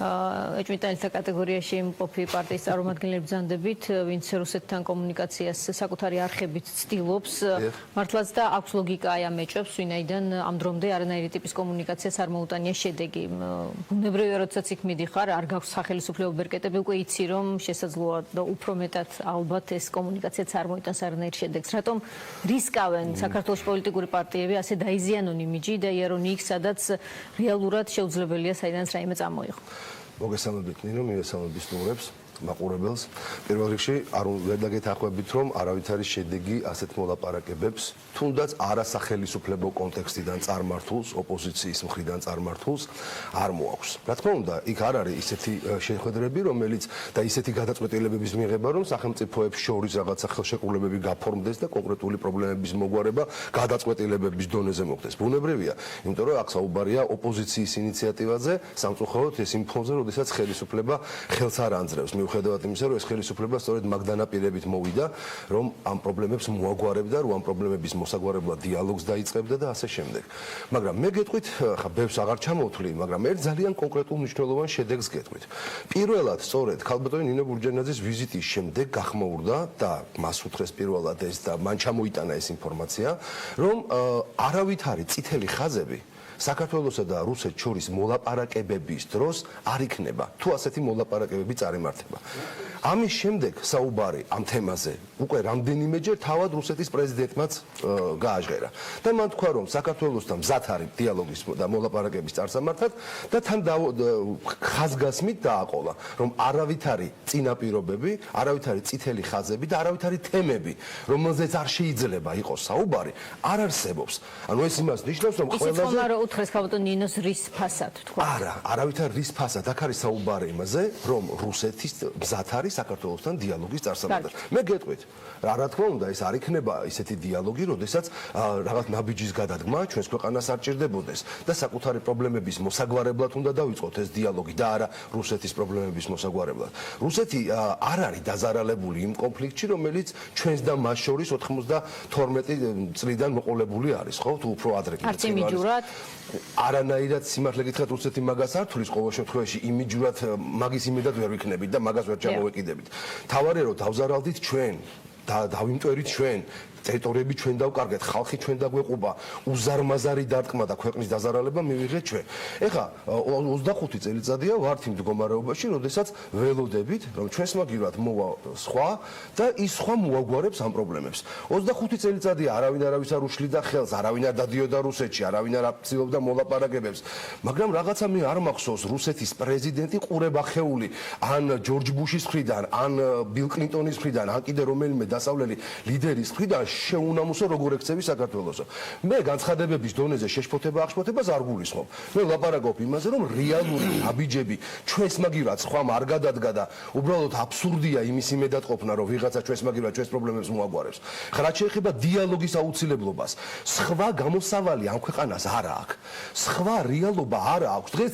ეჭვმიტანილთა კატეგორიაში იმყოფი პარტიის წარმომადგენლები ბრძანდებით, ვინც რუსეთთან კომუნიკაციას საკუთარი არხებით ცდილობს, მართლაც და აქვს ლოგიკა აი ამ ეჭვებს, ვინაიდან ამ დრომდე არანაირი ტიპის კომუნიკაციას არ მოუტანია შედეგი. ბუნებრივია, როდესაც იქ მიდიხარ, არ გაქვს სახელმწიფო ბერკეტები, უკვე იცი, რომ შესაძლოა და უფრო მეტად ალბათ ეს კომუნიკაციაც არ მოიტანს არანაირ შედეგს. რატომ რისკავენ საქართველოს პოლიტიკური პარტიები ასე დაიზიანონ იმიჯი და იარონ იქ, სადაც რეალურად შეუძლებელია საიდანაც რაიმე წამოიღო. მოგესალმებით ნინო, მივესალმებით სტუმრებს, მაყურებელს. პირველ რიგში არ უნდა გეთანხმებით, რომ არავითარი შედეგი ასეთ მოლაპარაკებებს, თუნდაც არასახელისუფლებო კონტექსტიდან წარმართულს, ოპოზიციის მხრიდან წარმართულს არ მოაქვს. რა თქმა უნდა, იქ არ არის ისეთი შეხვედრები, რომელიც და ისეთი გადაწყვეტილებების მიღება, რომ სახელმწიფოებს შორის რაღაცა ხელშეკრულებები გაფორმდეს და კონკრეტული პრობლემების მოგვარება გადაწყვეტილებების დონეზე მოხდეს. ბუნებრივია, იმიტომ რომ აქ საუბარია ოპოზიციის ინიციატივაზე, სამწუხაროდ ეს იმ ფონზე, როდესაც ხელისუფლება ხელს არ ანძრევს. მიუხედავად იმისა, რომ ეს ხელისუფლება სწორედ მაგ დანაპირებით მოვიდა, რომ ამ პრობლემებს მოაგვარებდა, რომ ამ პრობლემების მოსაგვარებლად დიალოგს დაიწყებდა და ასე შემდეგ. მაგრამ მე გეტყვით, ხა ბევრს აღარ ჩამოვთვლი, მაგრამ ერთ ძალიან კონკრეტულ მნიშვნელოვან შედეგს გეტყვით. პირველად, სწორედ ქალბატონი ნინო ბურჯანაძის ვიზიტის შემდეგ გახმოურდა და მას უთხრეს პირველად ეს და მან ჩამოიტანა ეს ინფორმაცია, რომ არავითარი წითელი ხაზები საქართველოსა და რუსეთს შორის მოლაპარაკებების დროს არ იქნება, თუ ასეთი მოლაპარაკებები წარიმართება. ამის შემდეგ საუბარი ამ თემაზე უკვე რამდენიმეჯერ თავად რუსეთის პრეზიდენტმაც გააჟღერა და მან თქვა, რომ საქართველოსთან მზად არის დიალოგის და მოლაპარაკების წარსამართად და თან ხაზგასმით დააყოლა, რომ არავითარი წინაპირობები, არავითარი წითელი ხაზები და არავითარი თემები, რომელზეც არ შეიძლება იყოს საუბარი, არ არსებობს. ანუ ეს იმას ნიშნავს, რომ ყველაზე უთხრეს ქალბატონ ნინოს რის ფასად თქვა. არა, არავითარ რის ფასად, აქ არის საუბარი იმაზე, რომ რუსეთის მზად არის საქართველოსთან დიალოგის წარსამართად. მე გეტყვით, რა თქმა უნდა, ეს არ იქნება ისეთი დიალოგი, როდესაც რაღაც ნაბიჯის გადადგმა ჩვენს ქვეყანას არ ჭირდებოდეს და საკუთარი პრობლემების მოსაგვარებლად უნდა დავიწყოთ ეს დიალოგი და არა რუსეთის პრობლემების მოსაგვარებლად. რუსეთი არ არის დაზარალებული იმ კონფლიქტში, რომელიც ჩვენს და მას შორის 92 წლიდან მოყოლებული არის, ხო? თუ უფრო ადრე არც არანაირად სიმართლე გითხრათ, რუსეთი მაგას არ თulis ყოველ შემთხვევაში იმიჯურად მაგის იმედად ვერ ვიქნებით და მაგას ვერ ჩამოვეკიდებით. თავარია რომ დავზარალდით ჩვენ და დავიმტვერით ჩვენ ტერიტორიები ჩვენ დავკარგეთ, ხალხი ჩვენ დაგვეყობა, უზარმაზარი დარტყმა და ქვეყნის დაზარალება მივიღეთ ჩვენ. ეხლა 25 წელიწადია ვართ იმ მდგომარეობაში, როდესაც ველოდებით, რომ ჩვენს მაგივრად მოვა სხვა და ის სხვა მოაგვარებს ამ პრობლემებს. 25 წელიწადია არავინ არავის არ უშლიდა ხელს, არავინ არ დადიოდა რუსეთში, არავინ არ აფცილობდა მოლაპარაკებებს, მაგრამ რაღაცა მე არ მახსოვს რუსეთის პრეზიდენტი ყურებახეული ან ჯორჯ ბუშის მხრიდან, ან ბილ კლინტონის მხრიდან, ან კიდე რომელიმე დასავლელი ლიდერის მხრიდან შეუნამუსო როგორ ექცევი საქართველოსო. მე განცხადებების დონეზე შეშფოთება აღშფოთებას არ გულისხმობ. მე ლაპარაკობ იმაზე, რომ რეალური აბიჯები ჩვენს მაგივრად სხვამ არ გადადგა და უბრალოდ აბსურდია იმის იმედად ყოფნა, რომ ვიღაცა ჩვენს მაგივრად ჩვენს პრობლემებს მოაგვარებს. ხა რაც შეეხება დიალოგის აუცილებლობას, სხვა გამოსავალი ამ ქვეყანას არ აქვს. სხვა რეალობა არ აქვს. დღეს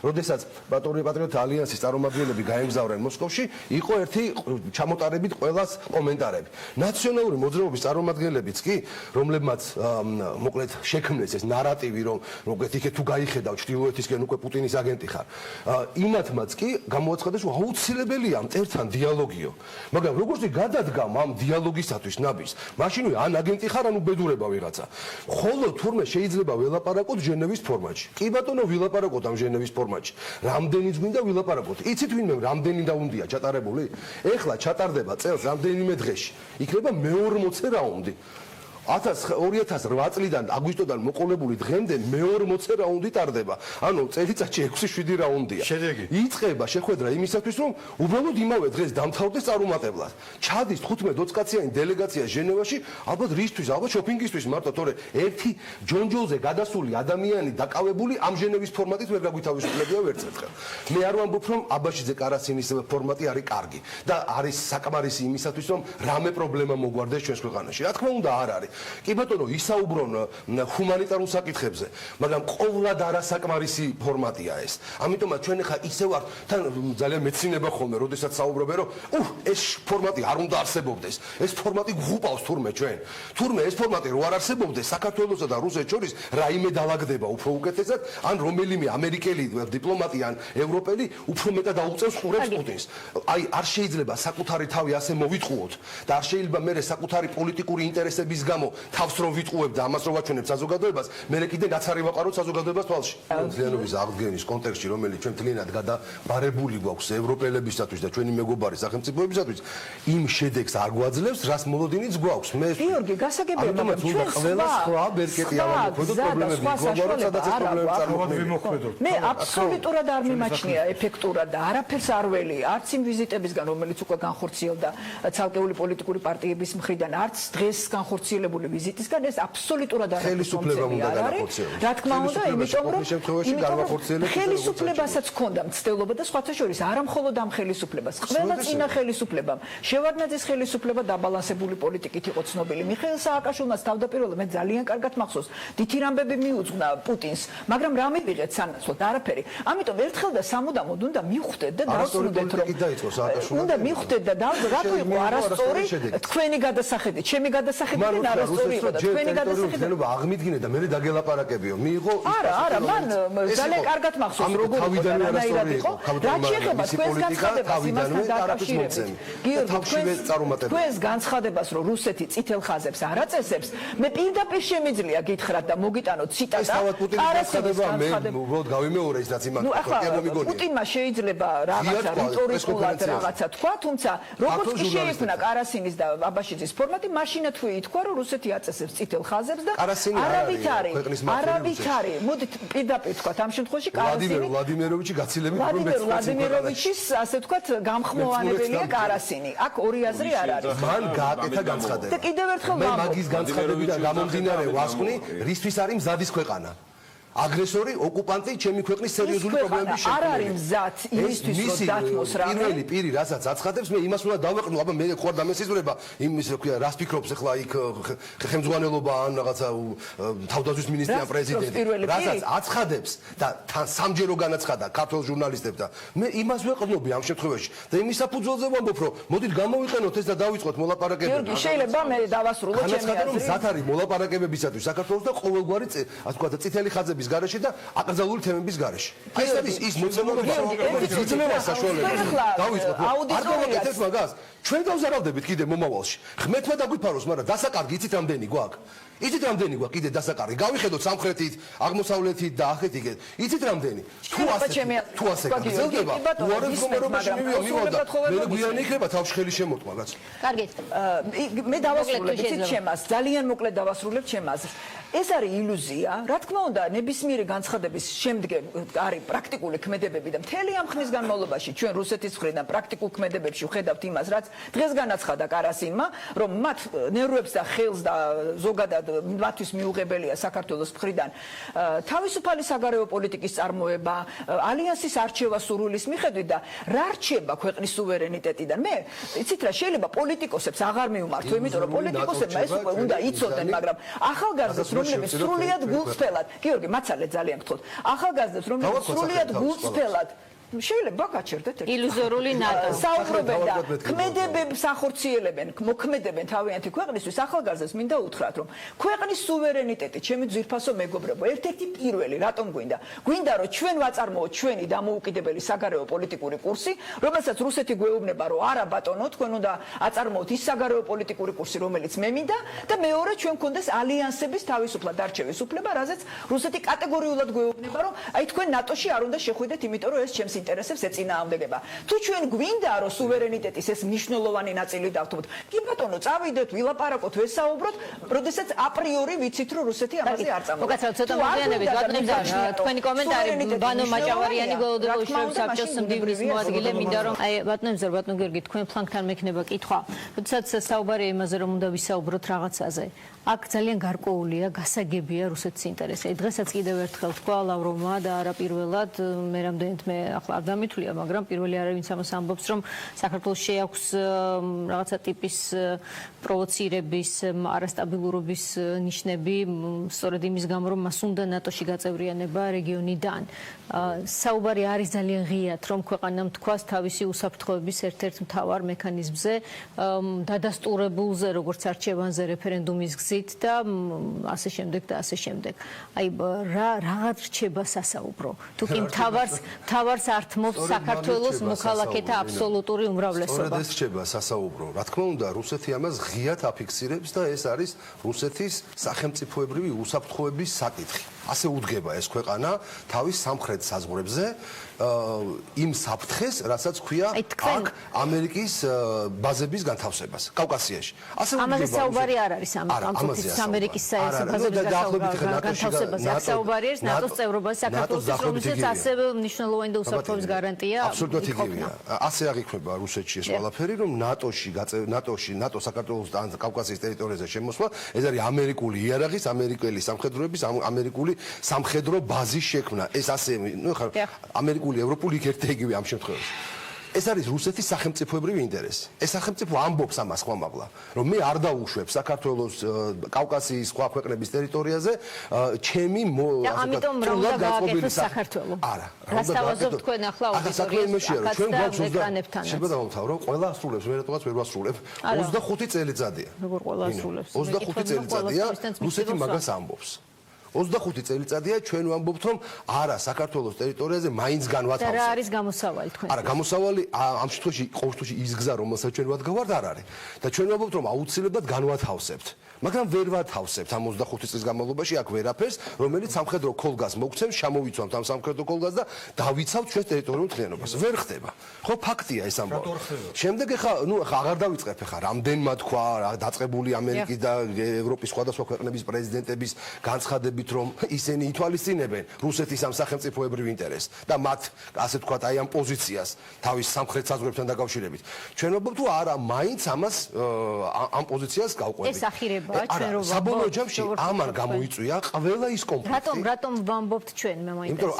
როდესაც პატრიოტთა ალიანსის წარმომადგენლები გაემგზავრნენ მოსკოვში, იყო ერთი ჩამოტარებით ყველას კომენტარები. ნაციონალური მოძრაობის წარმომადგენლებიც კი, რომლებმაც მოკლედ შექმნეს ეს ნარატივი, რომ მოკლედ იქეთ თუ გაიხედავ ჩრდილოეთისკენ უკვე პუტინის აგენტი ხარ. იმათმაც კი გამოაცხადეს, რომ აუცილებელია მტერთან დიალოგიო. მაგრამ როგორც გადადგა ამ დიალოგისათვის ნაბის, მაშინ ან აგენტი ხარ, ან უბედურება ვიღაცა. ხოლო თურმე შეიძლება ველაპარაკოთ ჟენევის ფორმატში. კი ბატონო, ვილაპარაკოთ ამ ჟენევის ფორმატში. რამდენიც გვინდა ვილაპარაკოთ. იცით ვინმე რამდენი დაუნდია ჩატარებული? ეხლა ჩატარდება წელს რამდენიმე დღეში. იქნება მე-40 რაუნდი. 2008 წლიდან აგვისტოდან მოყოლებული დღემდე მე-40 რაუნდი ტარდება. ანუ წელიწადში 6-7 რაუნდია. შედეგი იწყება შეხვედრა იმისათვის, რომ უბრალოდ იმავე დღეს დამთავრდეს წარუმატებლად. ჩადის 15-20 კაციანი დელეგაცია ჟენევაში, ალბათ რისთვის, ალბათ შოპინგისთვის მარტო, თორე ერთი ჯონჯოლზე გადასული ადამიანი დაკავებული ამ ჟენევის ფორმატით ვერ გაგვითავისუფლებია ვერცერთხელ. მე არ ვამბობ, რომ აბაშიძე კარასინის ფორმატი არის კარგი და არის საკმარისი იმისათვის, რომ რამე პრობლემა მოგვარდეს ჩვენს ქვეყანაში. რა თქმა უნდა არ არის. კი ბატონო, ისაუბრონ ჰუმანიტარულ საკითხებზე, მაგრამ ყოვლად არასაკმარისი ფორმატია ეს. ამიტომაც ჩვენ ხა ისე ვართ, თან ძალიან მეცინება ხოლმე, როდესაც საუბრობენ, რომ ეს ფორმატი არ უნდა არსებობდეს. ეს ფორმატი გვუპავს თურმე ჩვენ. თურმე ეს ფორმატი რო არ არსებობდეს, საქართველოსა და რუსეთს შორის რაიმე დაალაგდება უფრო უკეთესად, ან რომელიმე ამერიკელი დიპლომატი ან ევროპელი უფრო მეტად აუწევს ყურებს პუტინს. აი, არ შეიძლება საკუთარი თავი ასე მოვიტყუოთ და არ შეიძლება მე საკუთარი პოლიტიკური ინტერესების გამო თავს რო ვიტყუებ და ამას რო ვაჩვენებ საზოგადოებას, მე კიდე გაცარი ვაყაროთ საზოგადოებას თვალში. მთლიანობის აღდგენის კონტექსტში, რომელიც ჩვენ მთლიანად გადაბარებული გვაქვს ევროპელებისათვის და ჩვენი მეგობარი სახელმწიფოებისათვის, იმ შედეგს არ გვაძლევს, რას მოლოდინიც გვაქვს. მე გიორგი, გასაგებია, მაგრამ ჩვენ ყველა სხვა ბერკეტი არ მოხვედოთ პრობლემები გვაქვს, სადაც ეს პრობლემები წარმოქმნილია. მე აბსოლუტურად არ მიმაჩნია ეფექტურად და არაფერს არ ველი, არც იმ ვიზიტებისგან, რომელიც უკვე განხორციელდა ცალკეული პოლიტიკური პარტიების მხრიდან, არც დღეს განხორციელებული ვიზიტისგან, ეს აბსოლუტურად არ არის. ხელისუფლებამ უნდა განახორციელოს. რა თქმა უნდა, იმიტომ რომ განახორციელებს ხელისუფლებასაც ჰქონდა მცდელობა და სხვათა შორის არა მხოლოდ ამ ხელისუფლებას, ყველა წინა ხელისუფლებამ, შევარდნაძის ხელისუფლება დაბალანსებული პოლიტიკით იყო ცნობილი. მიხეილ სააკაშვილმაც თავდაპირველად მე ძალიან კარგად მახსოვს, დიდირამბები მიუძღვნა პუტინს, მაგრამ რა მივიღეთ სანაცვლოდ? არაფერი. ამიტომ ერთხელ და სამუდამოდ უნდა მივხვდეთ და დავსრულდეთ, რომ უნდა მივხვდეთ და რატო იყო არასწორი თქვენი გადასახედით, ჩემი გადასახედით არასწორი იყო და თქვენი გადასახედით აღმიდგინე და მე დაგელაპარაკებიო. მიიღო არა, მან ძალიან კარგად მახსოვს როგორ იყო. რა შეეხება თქვენს განცხადებას იმასთან დაკავშირებით. თქვენს განცხადებას, რომ რუსეთი წითელ ხაზებს არ აწესებს, მე პირდაპირ შემიძლია გითხრათ და მოგიტანოთ ციტატა. არასწორი მე უბრალოდ გავიმეორე ის რაც იმას თქვა. პუტინმა შეიძლება რაღაცა რიტორიკულად რაღაცა თქვა, თუმცა როგორც კი შეიქმნა კარასინის და აბაშიძის ფორმატი, მაშინა თუ ითქვა, რომ რუსეთი აწესებს წითელ ხაზებს და არავითარი, მოდით პირდაპირ თქვათ, ამ შემთხვევაში კარასინი ვლადიმიროვიჩი გაცილებით ვლადიმიროვიჩის ასე თქვათ გამხმოვანებელია კარასინი. აქ ორი აზრი არ არის. მან გააკეთა განცხადება. და კიდევ ერთხელ მე მაგის განცხადებიდან გამომდინარე ვასკვნი, რისთვის არის მზადის ქვეყანა. აგრესორი, ოკუპანტი, ჩემი ქვეყნის სერიოზული პრობლემების შექმნა. არ არის მზად იმისთვის, რომ დათმოს რამე. პირველი პირი, რასაც აცხადებს, მე იმას უნდა დავეყნო, აბა მე ხო არ დამესიზრება იმის რა ქვია, რას ფიქრობს ახლა იქ ხელმძღვანელობა ან რაღაცა თავდაცვის მინისტრი ან პრეზიდენტი, რასაც აცხადებს და თან სამჯერო განაცხადა ქართულ ჟურნალისტებთან. მე იმას ვეყნობი ამ შემთხვევაში და იმის საფუძველზე ვამბობ, რომ მოდით გამოვიყენოთ ეს და დავიწყოთ მოლაპარაკებები. გიორგი, შეიძლება მე დავასრულო ჩემი აზრი. განაცხადა, რომ მზად არის მოლაპარაკებებისათვის საქართველოს და ყოველგვარი ასე ვთქვათ, წითელი ხაზების გარეშე და აკრძალული თემების გარეშე. ეს არის ის მოცემულობა, ძიძნება საშუალება. დავიწყოთ. არ გავაკეთებთ მაგას. ჩვენ დავზარავდებით კიდე მომავალში. ღმერთმა დაგვიფაროს, მაგრამ დასაკარგი იცით რამდენი გვაქვს? იცით რამდენი გვაქვს კიდე დასაკარგი? გავიხედოთ სამხრეთით, აღმოსავლეთით და ახეთით. იცით რამდენი? თუ ასე გაგრძელდება, უარეს მდგომარეობაში მივიდა და მე გვიანი იქნება თავში ხელი შემოტყვა, რაც. კარგით. მე დავასრულებ იცით ჩემას, ძალიან მოკლედ დავასრულებ ჩემას. ეს არის ილუზია. რა თქმა უნდა, ნებისმიერი განცხადების შემდგომ არის პრაქტიკული ქმედებები და მთელი ამ ხნის განმავლობაში ჩვენ რუსეთის მხრიდან პრაქტიკულ ქმედებებში ვხედავთ იმას, რაც დღეს განაცხადა კარასინმა, რომ მათ ნერვებს და ხელს და ზოგადად მათთვის მიუღებელია საქართველოს მხრიდან თავისუფალი საგარეო პოლიტიკის წარმოება, ალიანსის არჩევა სურვილის მიხედვით და რა რჩება ქვეყნის სუვერენიტეტიდან. მე იცით რა, შეიძლება პოლიტიკოსებს აღარ მიუმართო, იმიტომ რომ პოლიტიკოსებმა ეს უკვე უნდა იცოდნენ, მაგრამ ახალგაზრდებს რომლებიც სრულიად გულწრფელად, გიორგი, მაცალე ძალიან გთხოვთ. ახალგაზრდებს რომლებიც სრულიად გულწრფელად შეიძლება გაჩერდეთ ერთ ილუზორული ნატო საუბრობენ და ქმედებებს ახორციელებენ, მოქმედებენ თავიანთი ქვეყნისთვის. ახალგაზრდებს მინდა უთხრათ, რომ ქვეყნის სუვერენიტეტი, ჩემი ძვირფასო მეგობრებო, ერთ-ერთი პირველი რატომ გვინდა? გვინდა, რომ ჩვენ ვაწარმოოთ ჩვენი დამოუკიდებელი საგარეო პოლიტიკური კურსი, რომელსაც რუსეთი გვეუბნება, რომ არა ბატონო, თქვენ უნდა აწარმოოთ ის საგარეო პოლიტიკური კურსი, რომელიც მე მინდა და მეორე ჩვენ გქონდეს ალიანსების თავისუფლად არჩევის უფლება, რაზეც რუსეთი კატეგორიულად გვეუბნება, რომ აი თქვენ ნატოში არ უნდა შეხვიდეთ, იმიტომ რომ ეს ჩემს ინტერესებს ეწინააღმდეგება. თუ ჩვენ გვინდა რომ სუვერენიტეტის ეს მნიშვნელოვანი ნაწილი დავთმოთ, კი ბატონო, წავიდეთ, ვილაპარაკოთ, ვესაუბროთ, როდესაც აპრიორი ვიცით რომ რუსეთი ამაზე არ წამოვა. მოგაცავთ ცოტა მოგვიანებით, თქვენი კომენტარი ბანო მაჭავარიანი გოლოდებული საბჭოს მდივნის მოადგილე მინდა რომ აი ბატონო გიორგი, თქვენ ფლანგთან მექნება კითხვა. როდესაც საუბარია იმაზე რომ უნდა ვისაუბროთ რაღაცაზე. აქ ძალიან გარკვეულია, გასაგებია რუსეთის ინტერესი. დღესაც კიდევ ერთხელ თქვა ლავროვმა და არაპირველად მე რამდენიც მე ახლა არ დამითვლია, მაგრამ პირველი არა ვინც ამას ამბობს, რომ საქართველოს შეაქვს რაღაცა ტიპის პროვოცირების, არასტაბილურობის ნიშნები, სწორედ იმის გამო, რომ მას უნდა ნატოში გაწევრიანება რეგიონიდან. საუბარი არის ძალიან ღიად, რომ ქვეყანამ თქვას თავისი უსაფრთხოების ერთ-ერთ მთავარ მექანიზმზე, დადასტურებულზე, როგორც არჩევანზე, რეფერენდუმის გზით და ასე შემდეგ და ასე შემდეგ. აი რაღაც რჩება სასაუბრო. თუ კი მთავარს ართმობს საქართველოს მოქალაქეთა აბსოლუტური უმრავლესობა. სწორედ ეს რჩება სასაუბრო. რა თქმა უნდა, რუსეთი ამას ღიად აფიქსირებს და ეს არის რუსეთის სახელმწიფოებრივი უსაფრთხოების საკითხი. ასე უდგება ეს ქვეყანა თავის სამხრეთ საზღვრებზე იმ საფრთხეს, რასაც ქვია აქ ამერიკის ბაზების განთავსებას კავკასიაში. ასე უდგება. ამაზე საუბარი არ არის ამ კონფლიქტის ამერიკის ბაზების განთავსებაზე. აქ საუბარი არის ნატოს წევრობას საქართველოს, რომელსაც ასევე მნიშვნელოვანი და უსაფრთხოების გარანტია. აბსოლუტურად იგივეა. ასე აღიქმება რუსეთში ეს ყველაფერი, რომ ნატო საქართველოს და კავკასიის ტერიტორიაზე შემოსვლა, ეს არის ამერიკული იარაღის, ამერიკელი სამხედროების, ამერიკული სამხედრო ბაზის შექმნა. ეს ასე, ხარ ამერიკული, ევროპული ერთ და იგივე ამ შემთხვევაში. ეს არის რუსეთის სახელმწიფოებრივი ინტერესი. ეს სახელმწიფო ამბობს ამას ხმამაღლა, რომ მე არ დაუშვებ საქართველოს, კავკასიის სხვა ქვეყნების ტერიტორიაზე ჩემი ამიტომ რა უნდა გააკეთოს საქართველო? არა, გასთავაზობთ თქვენ ახლა აუდიტორიას, ჩვენ გვაქვს შეიძლება დავამთავრო, ყველა ასრულებს, მე რატომაც ვერ ვასრულებ. 25 წელიწადია. როგორ ყველა ასრულებს? 25 წელიწადია რუსეთი მაგას ამბობს. 25 წელიწადია ჩვენ ვამბობთ, რომ არა, საქართველოს ტერიტორიაზე მაინც განვათავსებთ. და რა არის გამოსავალი თქვენ? არა, გამოსავალი ამ შემთხვევაში ყოველ შემთხვევაში ის გზა, რომელსაც ჩვენ ვადგავართ, არ არის. და ჩვენ ვამბობთ, რომ აუცილებლად განვათავსებთ. მაგრამ ვერ ვათავსებთ ამ 25 წლის განმავლობაში აქ ვერაფერს, რომელიც სამხედრო ქოლგას მოგცემს, ჩამოვიცვამთ ამ სამხედრო ქოლგას და დავიცავთ ჩვენს ტერიტორიულ მთლიანობას. ვერ ხდება. ხო, ფაქტია ეს ამბავი. შემდეგ ახლა აღარ დავიწყებ ახლა რამდენმა თქვა, დაწყებული ამერიკის და ევროპის სხვადასხვა ქვეყნების პრეზიდენტების განცხადებით, რომ ისინი ითვალისწინებენ რუსეთის ამ სახელმწიფოებრივ ინტერესს და მათ ასე ვთქვათ, აი ამ პოზიციას თავის სამხრეთ საზღვრებთან დაკავშირებით. ჩვენ ვამბობთ, თუ არა, მაინც ამას ამ პოზიციას გავყვებით. ეს ახირებაა ჩვენ რომ საბოლოო ჯამში ამან გამოიწვია ყველა ის კონფლიქტი. რატომ ვამბობთ ჩვენ მე მაინტერესებს?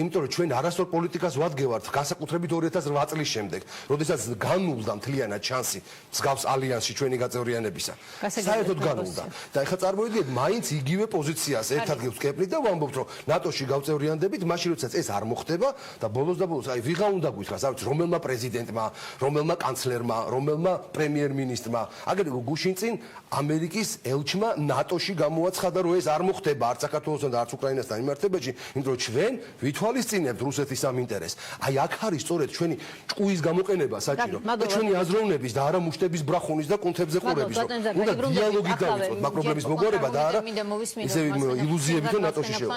იმიტომ რომ ჩვენ არასწორ პოლიტიკას ვადგევართ განსაკუთრებით 2008 წლის შემდეგ, როდესაც განულდა მთლიანად შანსი მსგავს ალიანსში ჩვენი გაწევრიანებისა. საერთოდ განულდა. და ეხლა წარმოიდგინეთ, მაინც იგივე პოზიციას ერთ ადგილს ვკეპნით და ვამბობთ, რომ ნატოში გავწევრიანდებით, მაშინ როდესაც ეს არ მოხდება და ბოლოს და ბოლოს აი ვიღა უნდა გითხრას, არ ვიცი, რომელმა პრეზიდენტმა, რომელმა კანცლერმა, რომელმა პრემიერ-მინისტრმა, აგრეთვე გუშინ წინ ამერიკის ელჩმა ნატოში გამოაცხადა, რომ ეს არ მოხდება არც საქართველოსთან და არც უკრაინასთან იმართებაში, იმიტომ რომ ჩვენ ვითვალისწინებთ რუსეთის ამ ინტერესს. აი აქ არის სწორედ ჩვენი ჭკუის გამოყენება საჭირო და ჩვენი აზროვნების და არა მუშტების ბრახუნის და კუნთებზე ყურების, რომ უნდა დიალოგი დავიწყოთ, მაგრამ პრობლემის მოგვარება და არა ისე ილუზიებით, რომ ნატოში შევა.